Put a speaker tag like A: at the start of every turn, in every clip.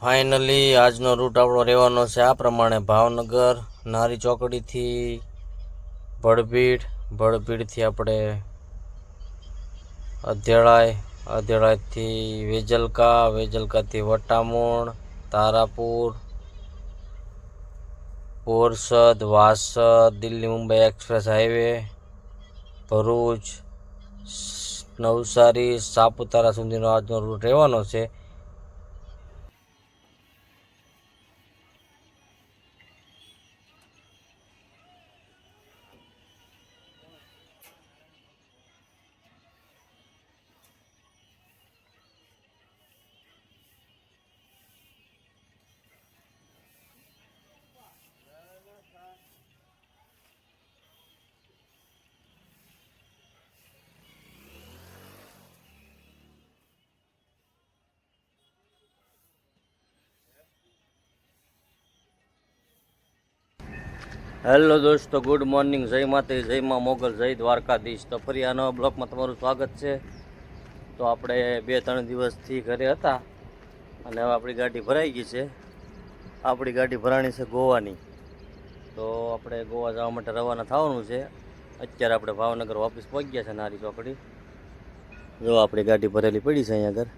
A: Finally આજનો route આપણો રહેવાનો છે આ પ્રમાણે: ભાવનગર, નારી ચોકડીથી ભડભીડથી આપણે અધેળાઈથી વેજલકાથી વટામણ, તારાપુર, બોરસદ, વાસદ, દિલ્હી મુંબઈ એક્સપ્રેસ હાઈવે, ભરૂચ, નવસારી, સાપુતારા સુધીનો આજનો રૂટ રહેવાનો છે. હેલો દોસ્તો, ગુડ મોર્નિંગ. જય માતાજી, જય મા મોગલ, જય દ્વારકાધીશ. તો ફરી આ નવા બ્લોકમાં તમારું સ્વાગત છે. તો આપણે 2-3 દિવસથી ઘરે હતા અને હવે આપણી ગાડી ભરાઈ ગઈ છે. આપણી ગાડી ભરાણી છે ગોવાની. તો આપણે ગોવા જવા માટે રવાના થવાનું છે. અત્યારે આપણે ભાવનગર ઓફિસ પહોંચી ગયા છે, નારી ચોકડી. જો આપણી ગાડી ભરેલી પડી છે અહીંયા આગળ.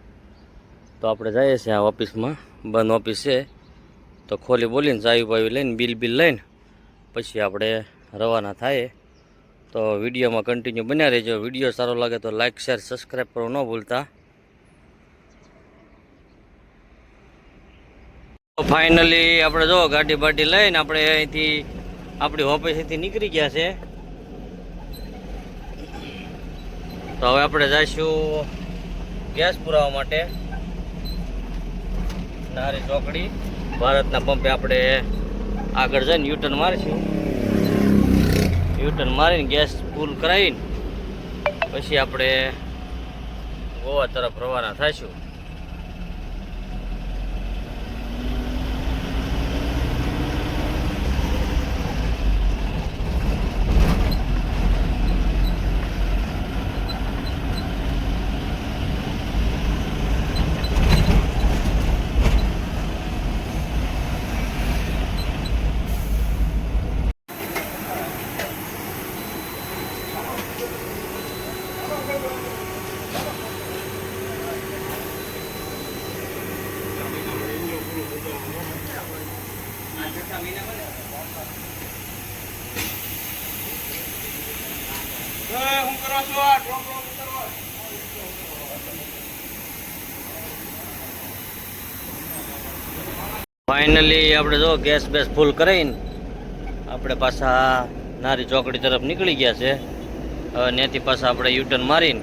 A: તો આપણે જઈએ છીએ આ ઓફિસમાં. બંધ ઓફિસ છે તો ખોલી બોલીને ચાવી બાવી લઈને બિલ લઈને પછી આપણે રવાના થાય. તો વિડીયોમાં કન્ટિન્યુ બન્યા રહેજો. વિડીયો સારો લાગે તો લાઇક, શેર, સબસ્ક્રાઈબ કરવું ન ભૂલતા. ફાઇનલી આપણે જો ગાડી લઈને આપણે અહીંથી આપણી ઓફિસેથી નીકળી ગયા છે. તો હવે આપણે જઈશું ગેસ પુરાવા માટે નારી ચોકડી. ભારતના પંપે આપણે આગળ જઈને યુટર્ન મારીશું. યુટર્ન મારીને ગેસ ફૂલ કરાવીને પછી આપણે ગોવા તરફ રવાના થઈશું. ફાઇનલી આપણે જો ગેસ ફૂલ કરાવીને આપણે પાછા નારી ચોકડી તરફ નીકળી ગયા છે. હવે ત્યાંથી પાછા આપણે યુટર્ન મારીને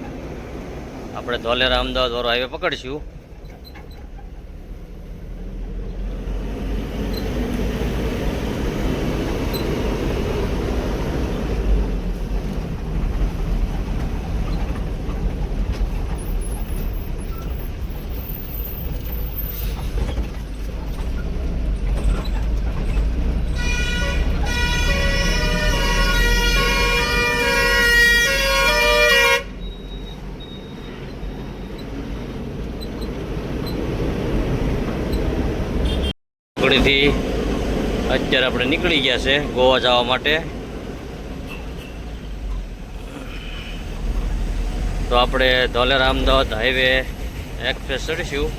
A: આપણે ધોલેરા અમદાવાદ વાળો હાઈવે પકડીશું. ચોકડીથી અત્યારે આપણે નીકળી ગયા છે ગોવા જવા માટે. તો આપણે ધોલેરા અમદાવાદ હાઈવે એક્સપ્રેસ ચડીશું.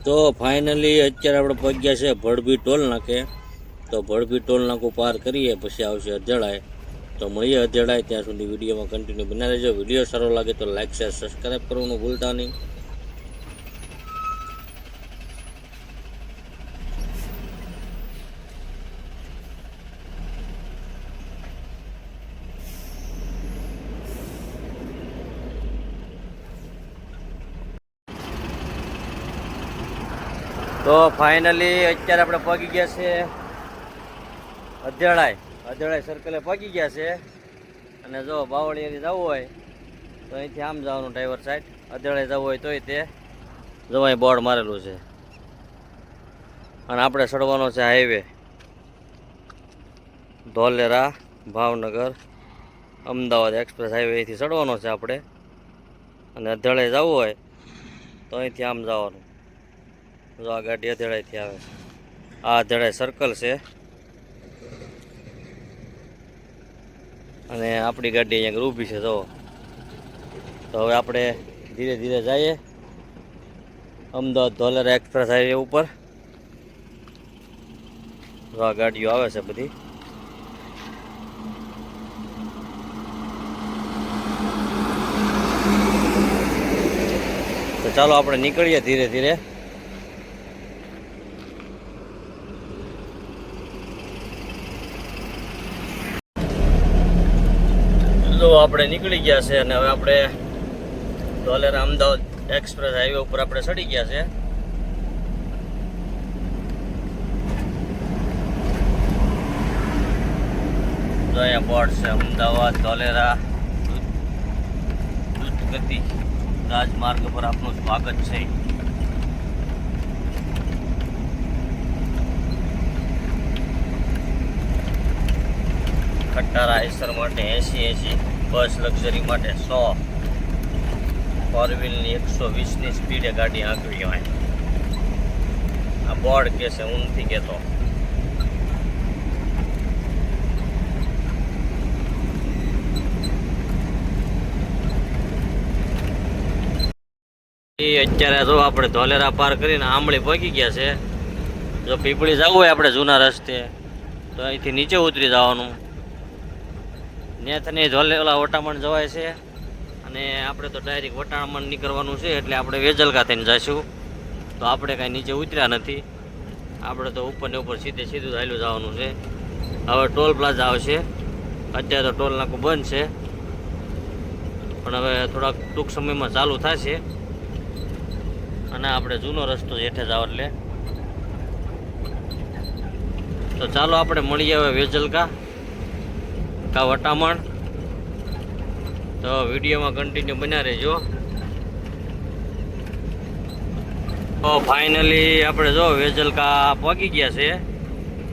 A: તો ફાઇનલી અત્યારે આપણે પહોંચ્યા છે ભડભી ટોલ નાકે. તો ભડભી ટોલ નાકું પાર કરીએ પછી આવશે અધેળાઈ. તો મળીએ અધેડાય, ત્યાં સુધી વિડીયોમાં કન્ટિન્યુ બના રહેજો. વિડીયો સારો લાગે તો લાઇક શેર સબસ્ક્રાઈબ કરવાનું ભૂલતા નહીં. તો ફાઇનલી અત્યારે આપણે પહોંચી ગયા છે અધેડાય સર્કલે પહોંચી ગયા છે. અને જો બાવળિયાથી જવું હોય તો અહીંથી આમ જવાનું ડ્રાઈવર સાઈડ, અધેડાય જવું હોય તોય તે જો અહીં બોર્ડ મારેલું છે. અને આપણે ચડવાનો છે હાઈવે ધોલેરા ભાવનગર અમદાવાદ એક્સપ્રેસ હાઈવેથી ચડવાનો છે આપણે. અને અધેડાય જવું હોય તો અહીંથી આમ જવાનું. જો આ ગાડી અધેડાયથી આવે છે. આ અધેડાય સર્કલ છે અને આપણી ગાડી અહીંયા ઊભી છે. જો તો હવે આપણે ધીરે ધીરે જઈએ અમદાવાદ ધોલેરા એક્સપ્રેસ હાઈવે ઉપર. જો આ ગાડીઓ આવે છે બધી. તો ચાલો આપણે નીકળીએ ધીરે ધીરે. આપણે નીકળી ગયા છે અને હવે આપણે ધોલેરા અમદાવાદ એક્સપ્રેસ હાઈવે ઉપર આપણે ચડી ગયા છે. તો અહીંયા બોર્ડ છે અમદાવાદ ધોલેરા દૂધગતિ રાજમાર્ગ પર આપનું સ્વાગત છે. ખટારા આઈસર માટે 80 બસ લક્ઝરી માટે 100, ફોર વ્હીલની 120ની સ્પીડે ગાડી આંકવી હોય. આ બોર્ડ કે છે, હું નથી કહેતો. અત્યારે જો આપણે ધોલેરા પાર કરીને આંબળી પહોંચી ગયા છે. જો પીપળી જવું હોય આપણે જૂના રસ્તે તો અહીંથી નીચે ઉતરી જવાનું. ત્યાંથી ધોલેરા વટામણ જવાય છે અને આપણે તો ડાયરેક્ટ વટામણ નીકળવાનું છે એટલે આપણે વેજલકા થઈને જઈશું. તો આપણે કાંઈ નીચે ઉતર્યા નથી, આપણે તો ઉપર ને ઉપર સીધે સીધું ચાલ્યું જવાનું છે. હવે ટોલ પ્લાઝા આવશે. અત્યારે તો ટોલ નાકું બંધ છે પણ હવે થોડાક ટૂંક સમયમાં ચાલુ થશે. અને આપણે જૂનો રસ્તો જેઠે જાવ એટલે. તો ચાલો આપણે મળીએ હવે વેજલકા કા વટામણ. તો વિડીયોમાં કન્ટિન્યુ બન્યા રહેજો. તો ફાઇનલી આપણે જો વેજલકા પહોંચી ગયા છે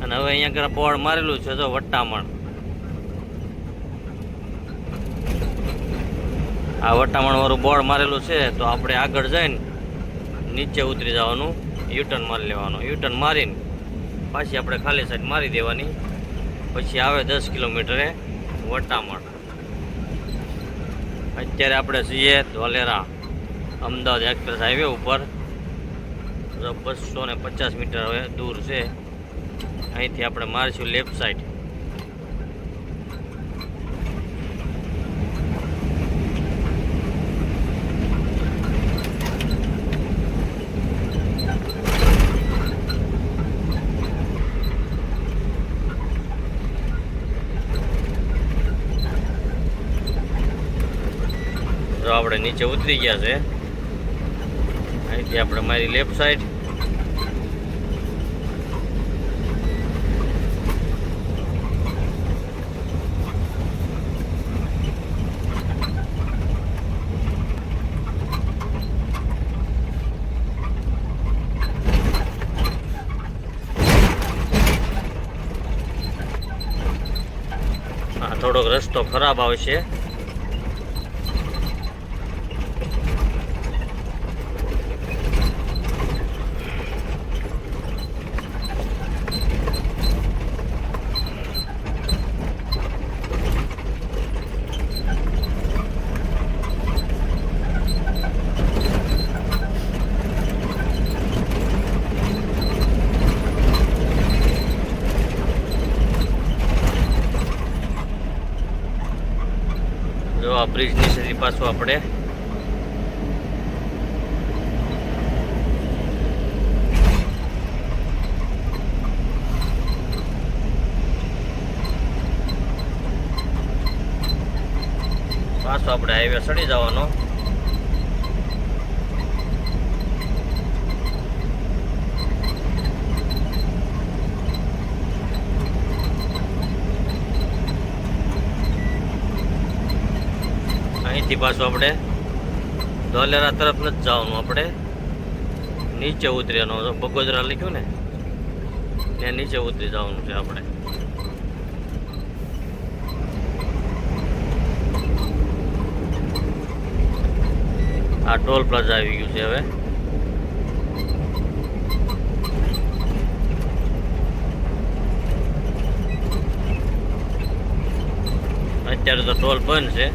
A: અને હવે અહીંયા બોર્ડ મારેલું છે જો વટામણ. આ વટામણ વાળું બોર્ડ મારેલું છે. તો આપણે આગળ જઈને નીચે ઉતરી જવાનું, યુટર્ન મારી લેવાનું. યુટર્ન મારીને પાછી આપણે ખાલી સાઈડ મારી દેવાની. પછી આવે 10 કિલોમીટરે વટામણ. અત્યારે આપણે છીએ ધોલેરા અમદાવાદ એક્સપ્રેસ હાઈવે ઉપર. 250 મીટર હવે દૂર છે. અહીંથી આપણે મારીશું લેફ્ટ સાઈડ. આપણે નીચે ઉતરી ગયા છે. અહીંથી આપણે મારી લેફ્ટ સાઈડ. થોડોક રસ્તો ખરાબ આવશે. પાછું આપણે હાઈવે ચડી જવાનો. અહીંથી પાછું આપણે ધોલેરા તરફ નથી જવાનું, આપણે નીચે ઉતર્યાનો બગોદરા લખ્યું ને ત્યાં નીચે ઉતરી જવાનું છે આપણે. આ ટોલ પ્લાઝા આવી ગયું છે હવે. અત્યારે તો ટોલ બંધ છે.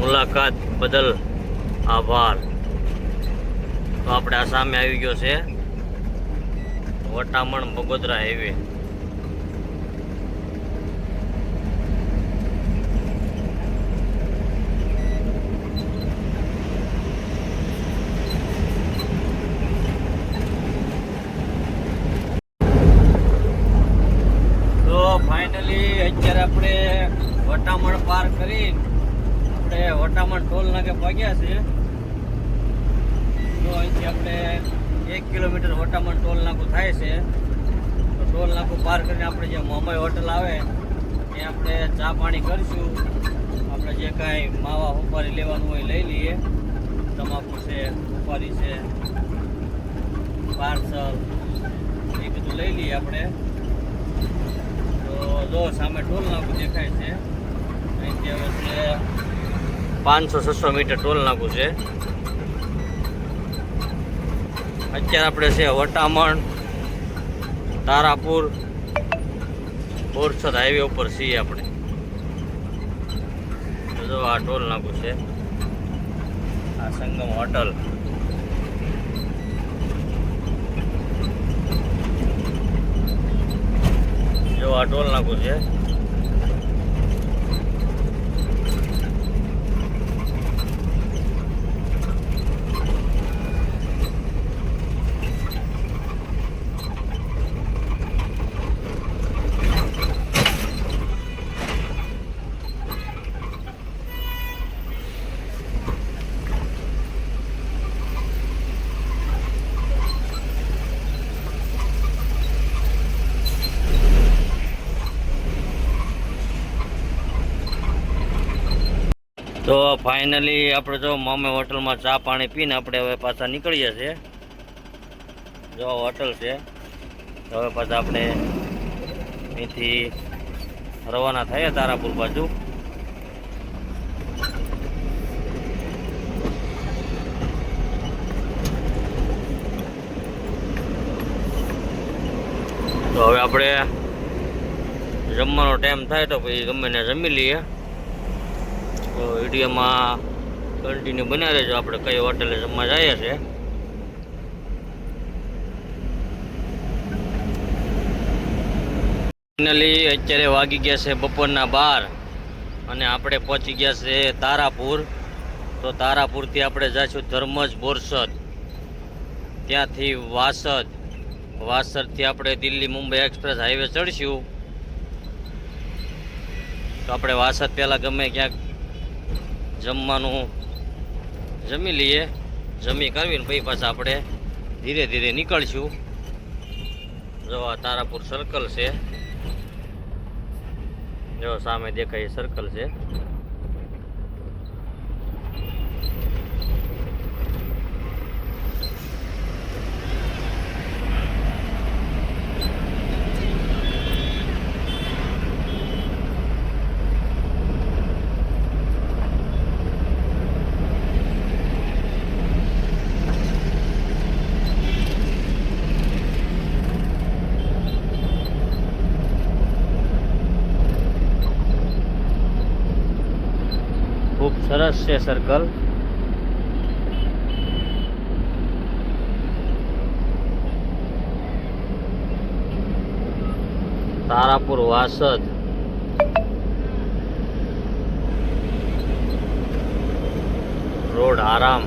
A: મુલાકાત બદલ આભાર. તો આપણે આ સામે આવી ગયો છે વટામણ બગોદરા હાઈવે. ફાઇનલી અત્યારે આપણે વટામણ પાર કરી આપણે વટામણ ટોલ નાકે પહોંચ્યા છે. તો અહીંથી આપણે 1 કિલોમીટર વટામણ ટોલ નાકું થાય છે. તો ટોલ નાકું પાર કરીને આપણે જે મોમાઈ હોટલ આવે ત્યાં આપણે ચા પાણી કરીશું. આપણે જે કાંઈ માવા ઉપારી લેવાનું હોય લઈ લઈએ. તમાકુ છે, ઉપારી છે, પાર્સલ એ બધું લઈ લઈએ આપણે. જો સામે ટોલ નાકું દેખાય છે. અહીંથી હવે છે 500-600 મીટર ટોલ નાકું છે. અત્યારે આપણે છે વટામણ તારાપુર બોરસદ હાઈવે ઉપર છીએ આપણે. જો આ ટોલ નાકું છે, આ સંગમ હોટલ. જો આ ટોલ નાકું છે. તો ફાઇનલી આપણે જો મોમે હોટલમાં ચા પાણી પીને આપણે હવે પાછા નીકળીએ છીએ. જો હોટલ છે. તો હવે પાછા આપણે અહીંથી રવાના થયા તારાપુર બાજુ. તો હવે આપણે જમવાનો ટાઈમ થાય તો પછી ગમે ને જમી લઈએ. તો વિડીયોમાં કન્ટિન્યુ બન્યા રહેજો. આપણે કઈ હોટલે જમવા જઈએ છીએ. ફાઇનલી અત્યારે વાગી ગયા છે બપોરના 12 અને આપણે પહોંચી ગયા છે તારાપુર. તો તારાપુરથી આપણે જઈશું ધર્મજ બોરસદ, ત્યાંથી વાસદ, વાસદથી આપણે દિલ્હી મુંબઈ એક્સપ્રેસ હાઈવે ચડશું. તો આપણે વાસદ પહેલાં ગમે ક્યાંક જમવાનું જમી લઈએ. જમી કરવીને પછી પાછા આપણે ધીરે ધીરે નીકળશું. જો આ તારાપુર સર્કલ છે. જો સામે દેખાય સર્કલ છે. ખૂબ સરસ છે સર્કલ. તારાપુર વાસદ રોડ આરામ.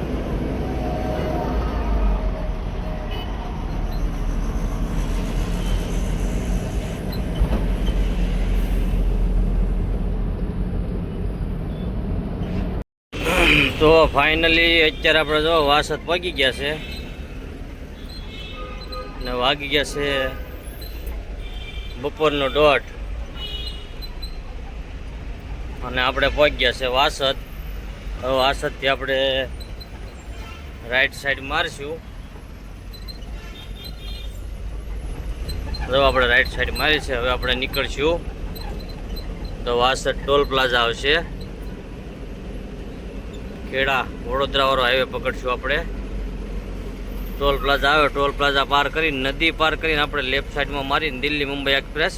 A: તો ફાઇનલી અત્યારે આપણે જો વાસદ પગી ગયા છે ને વાગી ગયા છે બપોરનો 1:30 અને આપણે પહોંચી ગયા છે વાસદ. હવે વાસદથી આપણે રાઈટ સાઈડ મારશું. હવે આપણે રાઈટ સાઈડ મારી છે. હવે આપણે નીકળશું તો વાસદ ટોલ પ્લાઝા આવશે. ખેડા વડોદરા વાળો હાઈવે પકડશું આપણે. ટોલ પ્લાઝા આવે, ટોલ પ્લાઝા પાર કરીને નદી પાર કરીને આપણે લેફ્ટ સાઈડમાં મારીને દિલ્હી મુંબઈ એક્સપ્રેસ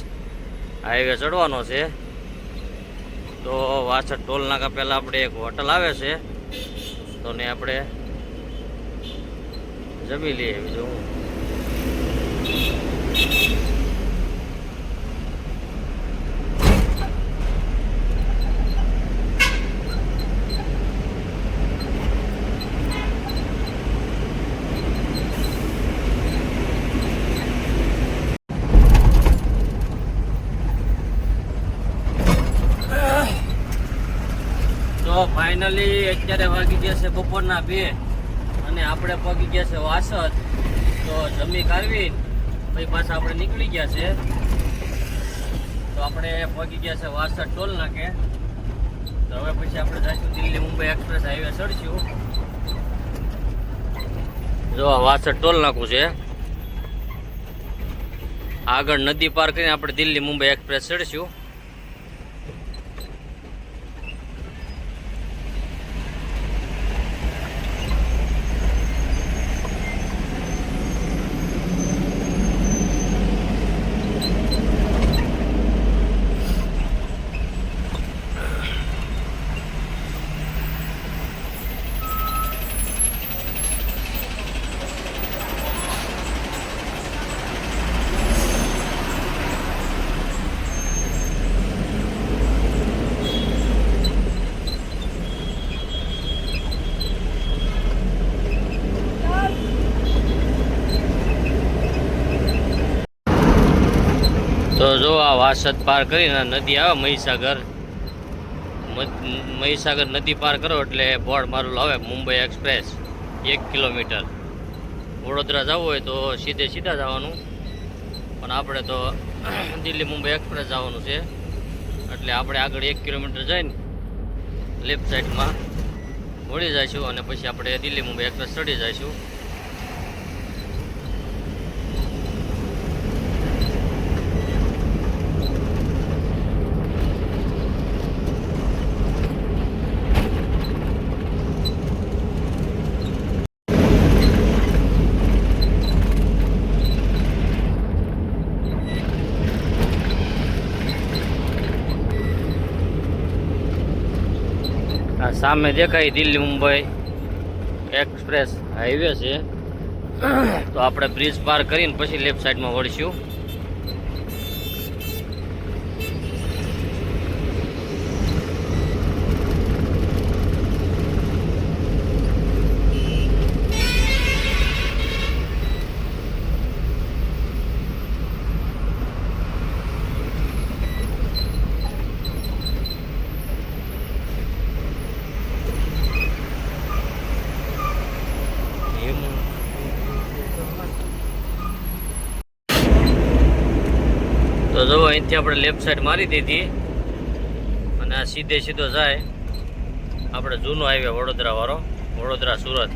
A: હાઈવે ચડવાનો છે. તો વાસદ ટોલ નાકા પહેલાં આપણે એક હોટલ આવે છે તો ને આપણે જમી લઈએ. બીજું તો ફાઇનલી અત્યારે વાગી ગયા છે બપોરના 2 અને આપણે પગી ગયા છે વાસદ. તો જમી કાઢવી પછી પાછા આપણે નીકળી ગયા છે. તો આપણે પગી ગયા છે વાસદ ટોલ નાકે. તો હવે પછી આપણે જઈશું દિલ્હી મુંબઈ એક્સપ્રેસ હાઈવે ચડશું. જો આ વાસદ ટોલ નાકું છે. આગળ નદી પાર કરીને આપણે દિલ્હી મુંબઈ એક્સપ્રેસ ચડશું. તો જો આ વાસદ પાર કરીને નદી આવે મહીસાગર નદી પાર કરો એટલે બોર્ડ મારું આવે મુંબઈ એક્સપ્રેસ 1 કિલોમીટર. વડોદરા જવું હોય તો સીધા જવાનું, પણ આપણે તો દિલ્હી મુંબઈ એક્સપ્રેસ જવાનું છે એટલે આપણે આગળ 1 કિલોમીટર જઈને લેફ્ટ સાઈડમાં વળી જઈશું અને પછી આપણે દિલ્હી મુંબઈ એક્સપ્રેસ ચડી જઈશું. સામે દેખાય દિલ્હી મુંબઈ એક્સપ્રેસ હાઈવે છે. તો આપણે બ્રિજ પાર કરીને પછી લેફ્ટ સાઈડમાં વળીશું. તો જો અહીંથી આપણે લેફ્ટ સાઈડ મારી દીધી અને આ સીધો જાય આપણે જૂનો હાઈવે વડોદરા વાળો, વડોદરા સુરત.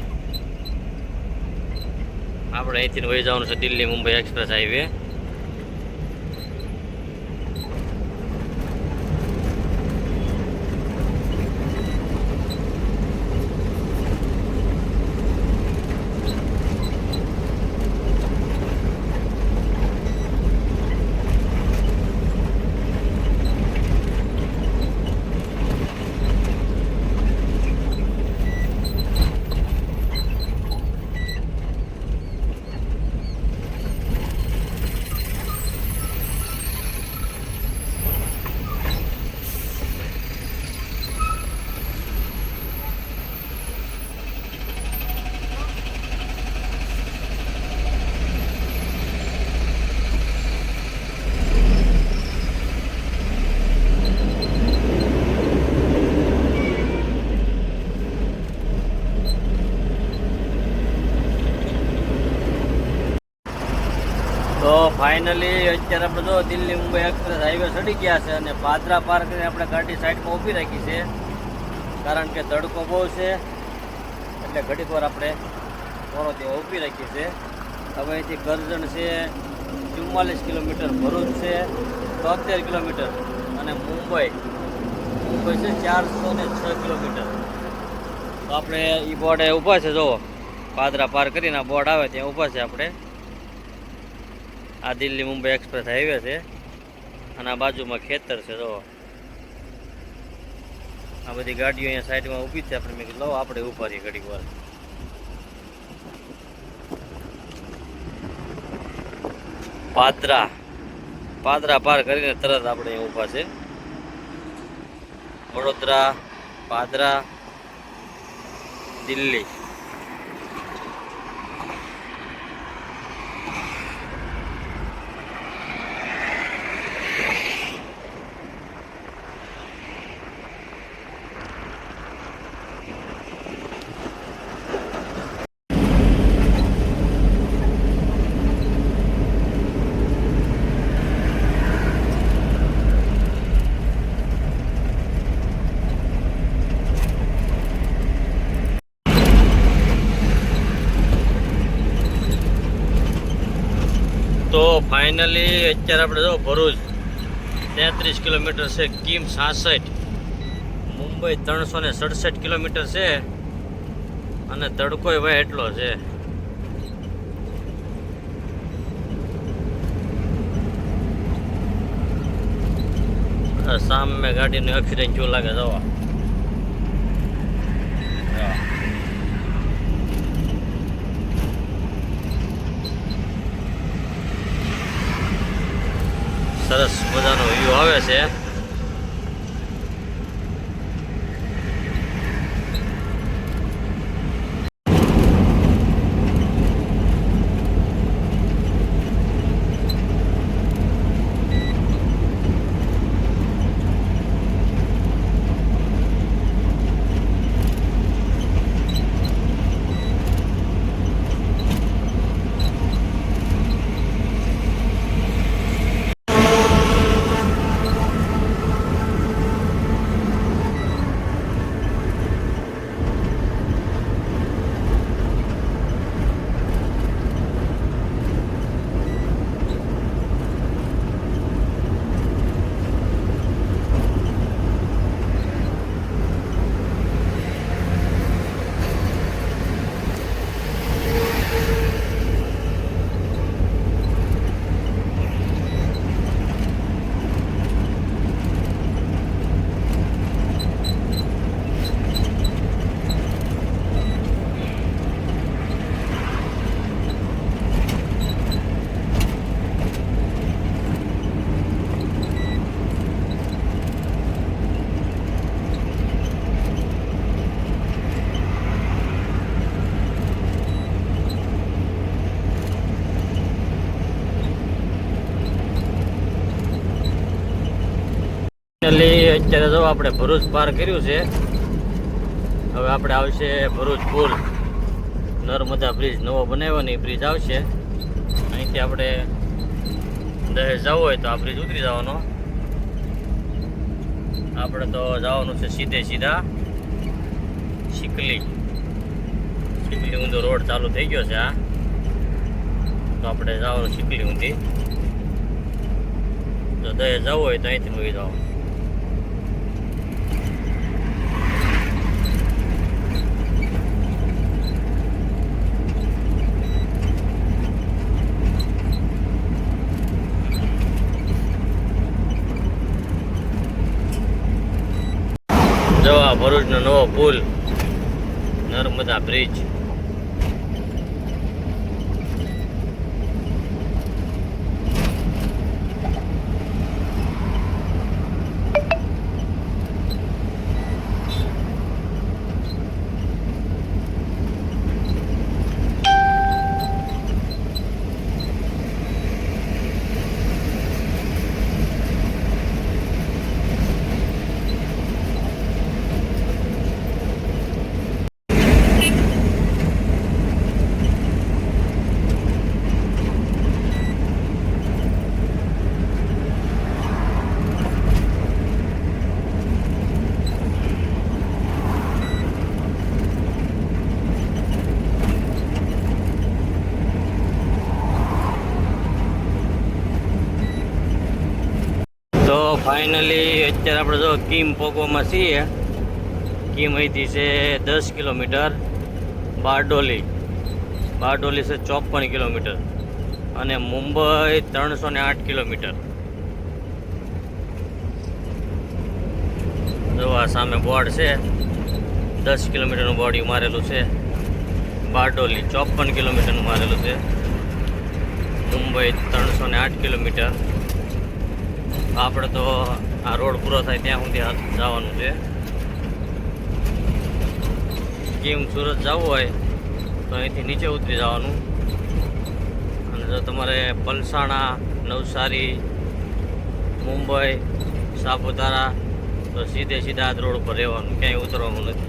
A: આપણે અહીંથી વહી જવાનું છે Delhi Mumbai express highway. Finally અત્યારે આપણે જો દિલ્હી મુંબઈ એક્સપ્રેસ હાઈવે ચડી ગયા છે અને પાદરા પાર કરીને આપણે ગાડી સાઈડમાં ઊભી રાખી છે, કારણ કે તડકો બહુ છે એટલે ઘડીક વાર આપણે થોડો ત્યાં ઊભી રાખી છે. હવે અહીંથી કરજણ છે 44 કિલોમીટર, ભરૂચ છે 73 કિલોમીટર અને મુંબઈ છે 406 કિલોમીટર. તો આપણે એ બોર્ડે ઊભા છે, જુઓ પાદરા પાર કરીને આ બોર્ડ આવે ત્યાં ઊભા છે આપણે. આ દિલ્હી મુંબઈ એક્સપ્રેસ હાઈવે છે અને આ બાજુમાં ખેતર છે. જો આ બધી ગાડીઓ અહીંયા સાઈડમાં ઊભી છે. આપણે મેં કીધું લો આપણે ઊભા રહીએ ઘડીક વાર. પાદરા પાર કરીને તરત આપણે અહીંયા ઊભા છે. વડોદરા, પાદરા, દિલ્હી. તો ફાઇનલી અત્યારે આપણે જો ભરૂચ 33 કિલોમીટર છે, કિમ 66, મુંબઈ 367 કિલોમીટર છે અને તડકોય ભાઈ એટલો છે. સામે ગાડીનું એક્સિડન્ટ જેવું લાગે જવા. સરસ મજાનો વ્યૂ આવે છે. અત્યારે જો આપણે ભરૂચ પાર કર્યું છે. હવે આપણે આવશે ભરૂચ પુલ, નર્મદા બ્રિજ નવો બનાવ્યો ને એ બ્રિજ આવશે. અહીંથી આપણે દહેજ જવું હોય તો આ બ્રિજ ઉતરી જવાનો. આપણે તો જવાનું છે સીધા શિકલી ઊંધો રોડ ચાલુ થઈ ગયો છે. આ તો આપણે જવાનું શિકલી ઊંધી. તો દહેજ જવું હોય તો અહીંથી મૂકી જવાનું. જવા ભરૂચનો નવો પુલ, નર્મદા બ્રિજ. ફાઇનલી અત્યારે આપણે જો કીમ પોગવામાં છીએ. કીમ અહીંથી છે 10 કિલોમીટર. બારડોલી છે 54 કિલોમીટર અને મુંબઈ 308 કિલોમીટર. જો આ સામે બોર્ડ છે, 10 કિલોમીટરનું બોર્ડ મારેલું છે. બારડોલી 54 કિલોમીટરનું મારેલું છે. મુંબઈ 308 કિલોમીટર. આપણે તો આ રોડ પૂરો થાય ત્યાં સુધી જવાનું છે. કેમ સુરત જવું હોય તો અહીંથી નીચે ઉતરી જવાનું. અને જો તમારે પલસાણા, નવસારી, મુંબઈ, સાપુતારા તો સીધા આ રોડ ઉપર રહેવાનું, ક્યાંય ઉતરવાનું નથી.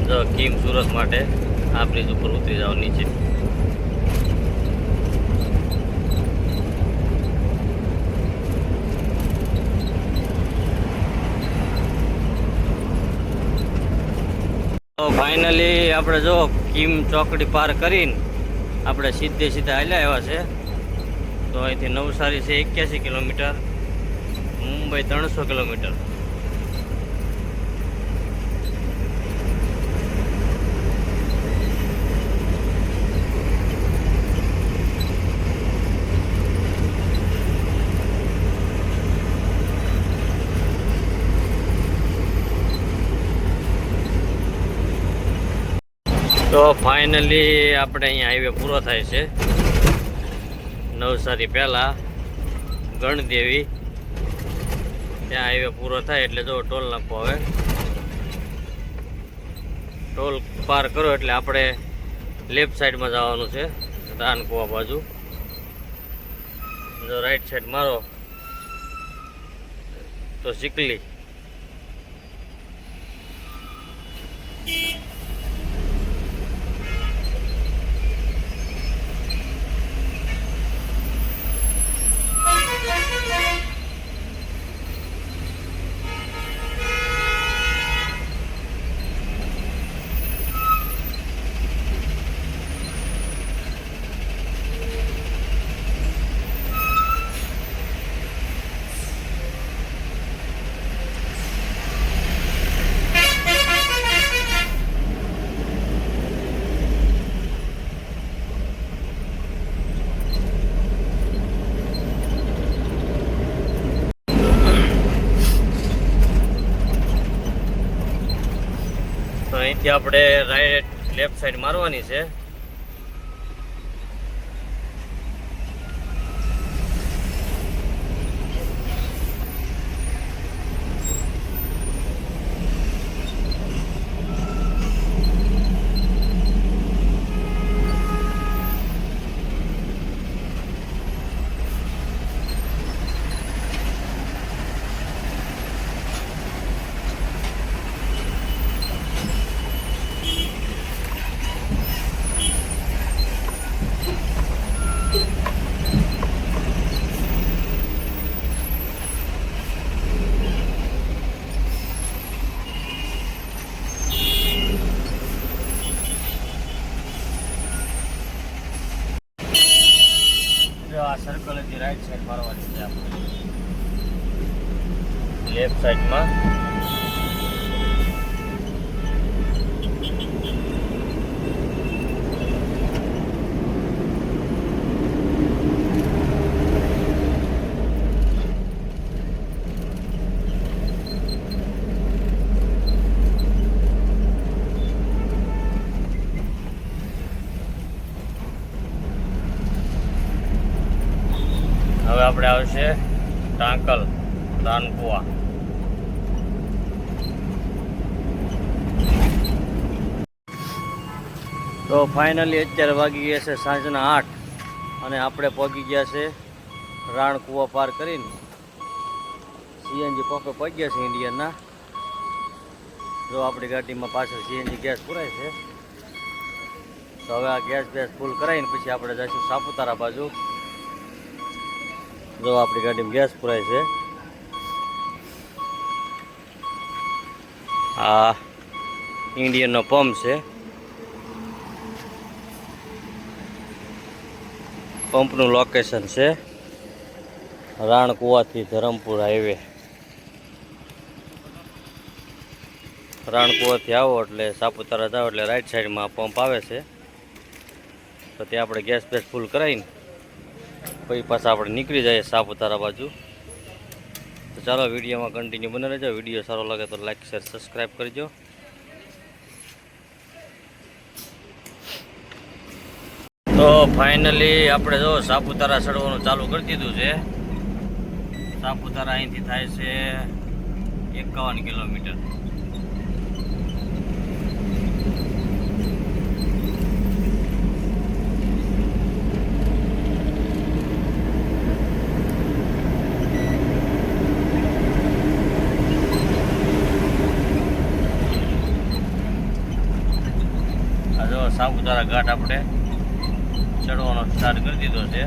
A: જો કીમ સુરત માટે આ બ્રિજ ઉપર ઉતરી જાવ નીચે. તો ફાઇનલી આપણે જો કીમ ચોકડી પાર કરીને આપણે સીધા હાલ્યા આવ્યા છે. તો અહીંથી નવસારી છે 81 કિલોમીટર, મુંબઈ 300 કિલોમીટર. તો ફાઇનલી આપણે અહીંયા હાઈવે પૂરો થાય છે. નવસારી પહેલાં ગણદેવી ત્યાં હાઈવે પૂરો થાય એટલે જો ટોલ નાખવો. હવે ટોલ પાર કરો એટલે આપણે લેફ્ટ સાઈડમાં જવાનું છે, રાનકુવા બાજુ. જો રાઈટ સાઈડ મારો તો ચીખલી. તો અહીંથી આપણે લેફ્ટ સાઈડ મારવાની છે. આ સર્કલથી રાઈટ સાઈડ મારવાની છે આપણે. લેફ્ટ સાઈડમાં હવે આપણે આવશે ટાંકલ, રાનકુવા. તો ફાઇનલી અત્યારે વાગી ગયા છે સાંજના 8 અને આપણે પહોંચી ગયા છે રાણકુવા પાર કરીને. સીએનજી પંપે પહોંચી ગયા છે ઇન્ડિયનના. જો આપણી ગાડીમાં પાછળ સીએનજી ગેસ પુરાય છે. તો હવે આ ગેસ ફૂલ કરાવીને પછી આપણે જઈશું સાપુતારા બાજુ. જો આપણી ગાડીમાં ગેસ પુરાય છે. આ ઇન્ડિયનનો પંપ છે. પંપનું લોકેશન છે રાણકુવાથી ધરમપુર હાઈવે. રાણકુવાથી આવો એટલે સાપુતારા જાઓ એટલે રાઈટ સાઈડમાં પંપ આવે છે, તો ત્યાં આપણે ગેસ બેસ ફૂલ કરાવીને પછી પાછા આપણે નીકળી જઈએ સાપુતારા બાજુ. તો ચાલો વિડીયોમાં કન્ટિન્યુ બને રહેજો. વિડીયો સારો લાગે તો લાઈક શેર સબસ્ક્રાઈબ કરજો. તો ફાઇનલી આપણે જો સાપુતારા ચડવાનું ચાલુ કરી દીધું છે. સાપુતારા અહીંથી થાય છે 51 કિલોમીટર. આ જો સાપુતારા ઘાટ આપણે ચડવાનો સ્ટાર્ટ કરી દીધો છે.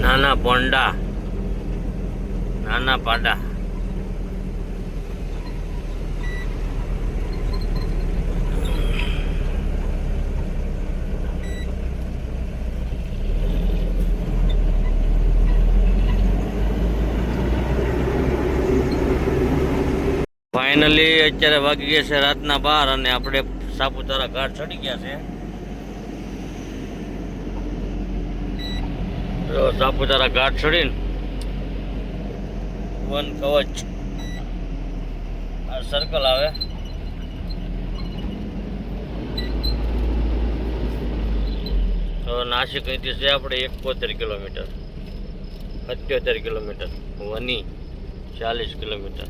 A: નાના પોંડા, નાના પાડા. ફાઇનલી અત્યારે વાગી ગયા છે રાતના 12 અને આપણે સાપુતારા ઘાટ ચડી ગયા છે. સાપુતારા ઘાટ ચડીને વન કવચ આ સર્કલ આવે, તો નાસિક અહીંથી છે આપણે 71 કિલોમીટર, 77 કિલોમીટર, વની 40 કિલોમીટર.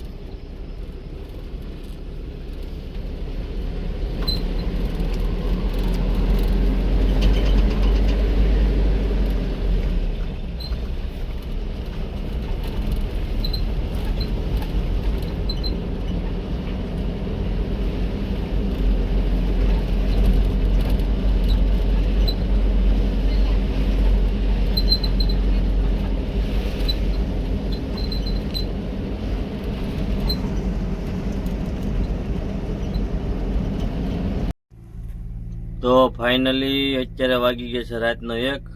A: તો ફાઇનલી અત્યારે વાગી ગયા છે રાતનો 1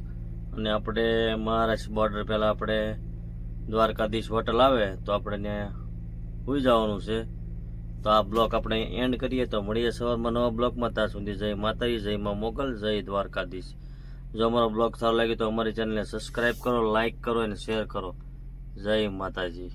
A: અને આપણે મહારાષ્ટ્ર બોર્ડર પહેલાં આપણે દ્વારકાધીશ હોટલ આવે તો આપણે ત્યાં સુઈ જવાનું છે. તો આ બ્લોક આપણે એન્ડ કરીએ. તો મળીએ સવારમાં નવા બ્લોકમાં. ત્યાં સુધી જય માતાજી, જય મા મોગલ, જય દ્વારકાધીશ. જો અમારો બ્લોગ સારો લાગે તો અમારી ચેનલને સબસ્ક્રાઈબ કરો, લાઈક કરો અને શેર કરો. જય માતાજી.